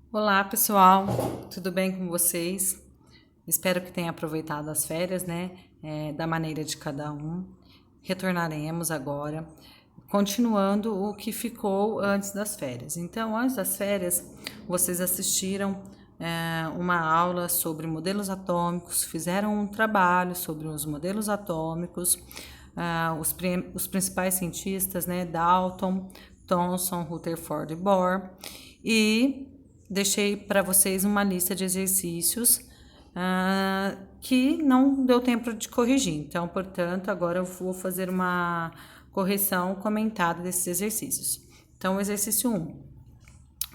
Olá, pessoal, tudo bem com vocês? Espero que tenham aproveitado as férias, né? Da maneira de cada um. Retornaremos agora, continuando o que ficou antes das férias. Então, antes das férias, vocês assistiram uma aula sobre modelos atômicos, fizeram um trabalho sobre os modelos atômicos, os principais cientistas, né? Dalton, Thomson, Rutherford e Bohr, e deixei para vocês uma lista de exercícios que não deu tempo de corrigir. Então, portanto, agora eu vou fazer uma correção comentada desses exercícios. Então, o exercício 1.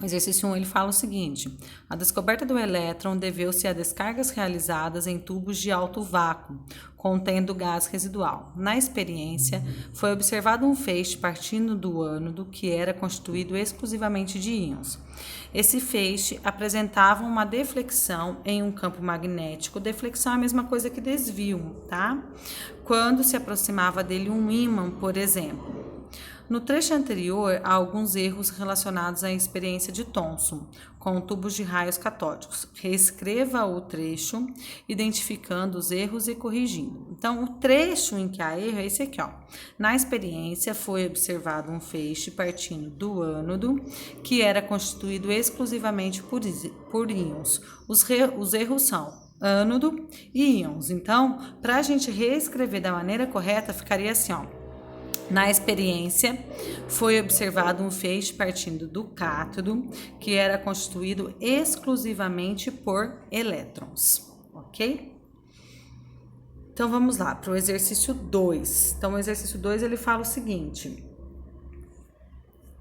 O exercício 1 ele fala o seguinte: a descoberta do elétron deveu-se a descargas realizadas em tubos de alto vácuo, contendo gás residual. Na experiência, foi observado um feixe partindo do ânodo que era constituído exclusivamente de íons. Esse feixe apresentava uma deflexão em um campo magnético. Deflexão é a mesma coisa que desvio, tá? Quando se aproximava dele um ímã, por exemplo. No trecho anterior, há alguns erros relacionados à experiência de Thomson, com tubos de raios catódicos. Reescreva o trecho, identificando os erros e corrigindo. Então, o trecho em que há erro é esse aqui, ó. Na experiência, foi observado um feixe partindo do ânodo, que era constituído exclusivamente por íons. Os erros são ânodo e íons. Então, para a gente reescrever da maneira correta, ficaria assim, ó. Na experiência, foi observado um feixe partindo do cátodo, que era constituído exclusivamente por elétrons, ok? Então, vamos lá para o exercício 2. Então, o exercício 2 ele fala o seguinte: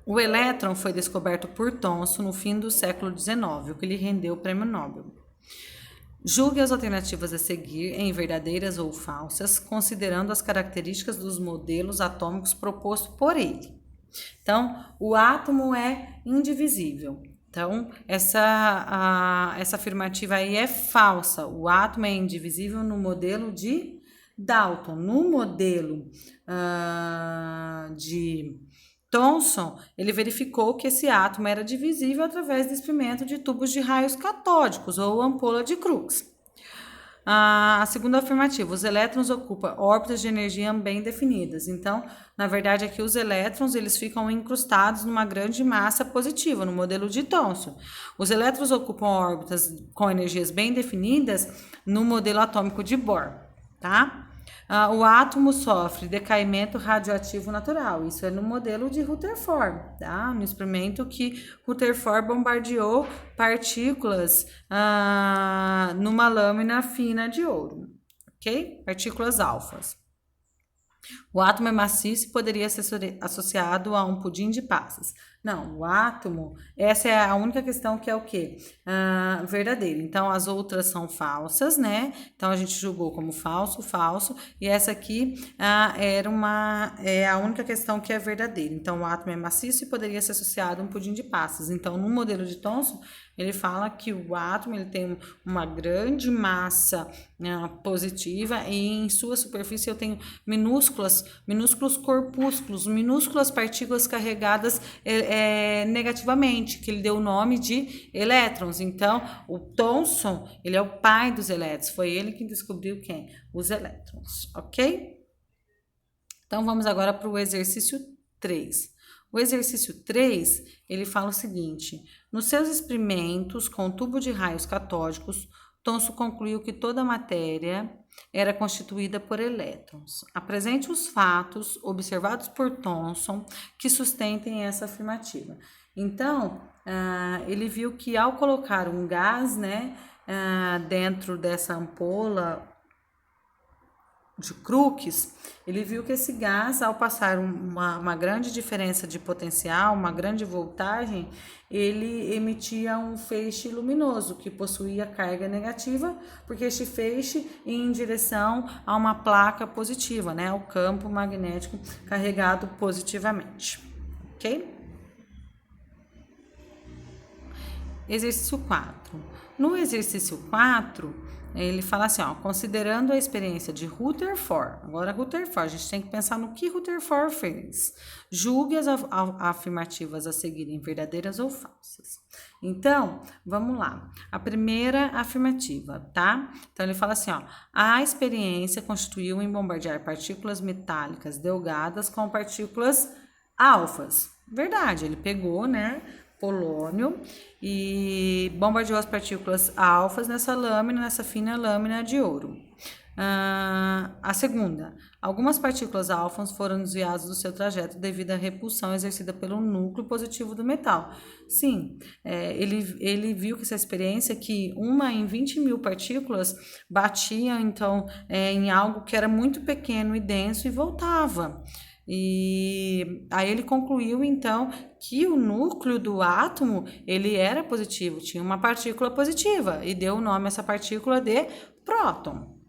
o elétron foi descoberto por Thomson no fim do século XIX, o que lhe rendeu o prêmio Nobel. Julgue as alternativas a seguir em verdadeiras ou falsas, considerando as características dos modelos atômicos propostos por ele. Então, o átomo é indivisível. Então, essa afirmativa aí é falsa. O átomo é indivisível no modelo de Dalton. No modelo de Thomson, ele verificou que esse átomo era divisível através do experimento de tubos de raios catódicos ou ampola de Crookes. A segunda afirmativa, os elétrons ocupam órbitas de energia bem definidas. Então, na verdade, aqui os elétrons eles ficam incrustados numa grande massa positiva, no modelo de Thomson. Os elétrons ocupam órbitas com energias bem definidas no modelo atômico de Bohr, tá? O átomo sofre decaimento radioativo natural. Isso é no modelo de Rutherford, tá? No experimento que Rutherford bombardeou partículas numa lâmina fina de ouro, ok? Partículas alfas. O átomo é maciço e poderia ser associado a um pudim de passas. Não, o átomo, essa é a única questão que é o quê? Verdadeiro. Então, as outras são falsas, né? Então, a gente julgou como falso, falso. E essa aqui é a única questão que é verdadeira. Então, o átomo é maciço e poderia ser associado a um pudim de passas. Então, no modelo de Thomson, ele fala que o átomo ele tem uma grande massa positiva e em sua superfície eu tenho minúsculos corpúsculos, minúsculas partículas carregadas negativamente, que ele deu o nome de elétrons. Então, o Thomson, ele é o pai dos elétrons, foi ele que descobriu quem? Os elétrons, ok? Então, vamos agora para o exercício 3. O exercício 3, ele fala o seguinte: nos seus experimentos com tubo de raios catódicos, Thomson concluiu que toda a matéria era constituída por elétrons. Apresente os fatos observados por Thomson que sustentem essa afirmativa. Então, ele viu que ao colocar um gás, né, dentro dessa ampola de Crookes, ele viu que esse gás, ao passar uma grande diferença de potencial, uma grande voltagem, ele emitia um feixe luminoso que possuía carga negativa, porque este feixe ia em direção a uma placa positiva, né, ao campo magnético carregado positivamente, ok? exercício 4. No exercício 4, ele fala assim, ó, considerando a experiência de Rutherford. Agora, Rutherford, a gente tem que pensar no que Rutherford fez. Julgue as afirmativas a seguirem verdadeiras ou falsas. Então, vamos lá. A primeira afirmativa, tá? Então, ele fala assim, ó, a experiência constituiu em bombardear partículas metálicas delgadas com partículas alfas. Verdade, ele pegou, né, polônio e bombardeou as partículas alfas nessa fina lâmina de ouro. A segunda, algumas partículas alfas foram desviadas do seu trajeto devido à repulsão exercida pelo núcleo positivo do metal. Sim, ele viu que essa experiência que uma em 20 mil partículas batia então em algo que era muito pequeno e denso e voltava. E aí ele concluiu então que o núcleo do átomo ele era positivo, tinha uma partícula positiva e deu o nome a essa partícula de próton.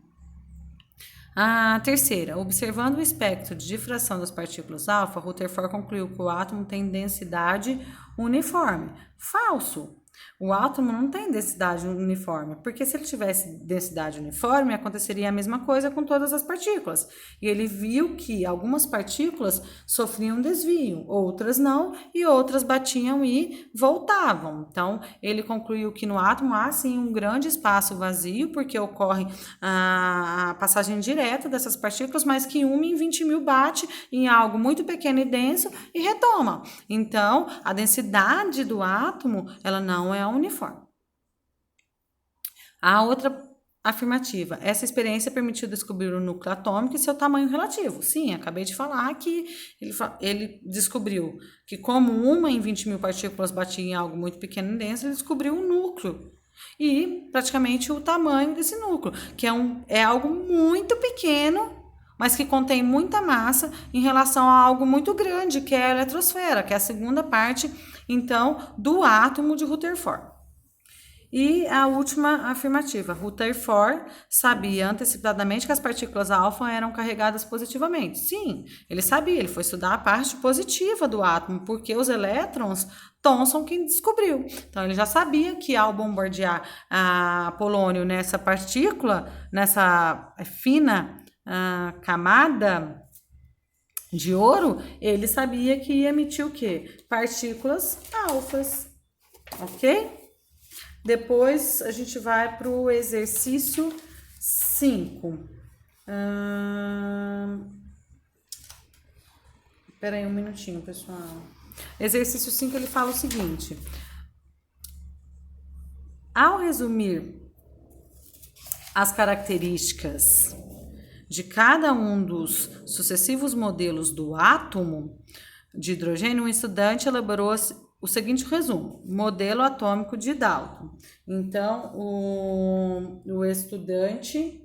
A terceira, observando o espectro de difração das partículas alfa, Rutherford concluiu que o átomo tem densidade uniforme. Falso! O átomo não tem densidade uniforme, porque se ele tivesse densidade uniforme, aconteceria a mesma coisa com todas as partículas. E ele viu que algumas partículas sofriam desvio, outras não, e outras batiam e voltavam. Então, ele concluiu que no átomo há sim um grande espaço vazio, porque ocorre a passagem direta dessas partículas, mas que uma em 20 mil bate em algo muito pequeno e denso e retoma. Então, a densidade do átomo, ela não é uniforme. A outra afirmativa, essa experiência permitiu descobrir o núcleo atômico e seu tamanho relativo. Sim, acabei de falar que ele descobriu que como uma em 20 mil partículas batia em algo muito pequeno e denso, ele descobriu o núcleo e praticamente o tamanho desse núcleo, que é algo muito pequeno, mas que contém muita massa em relação a algo muito grande, que é a eletrosfera, que é a segunda parte, então, do átomo de Rutherford. E a última afirmativa, Rutherford sabia antecipadamente que as partículas alfa eram carregadas positivamente. Sim, ele sabia, ele foi estudar a parte positiva do átomo, porque os elétrons, Thomson quem descobriu. Então, ele já sabia que ao bombardear a polônio nessa partícula, nessa fina camada de ouro, ele sabia que ia emitir o quê? Partículas alfas, ok? Depois a gente vai para o exercício 5. Espera aí um minutinho, pessoal. Exercício 5 ele fala o seguinte: ao resumir as características de cada um dos sucessivos modelos do átomo de hidrogênio, um estudante elaborou o seguinte resumo: modelo atômico de Dalton. Então, o estudante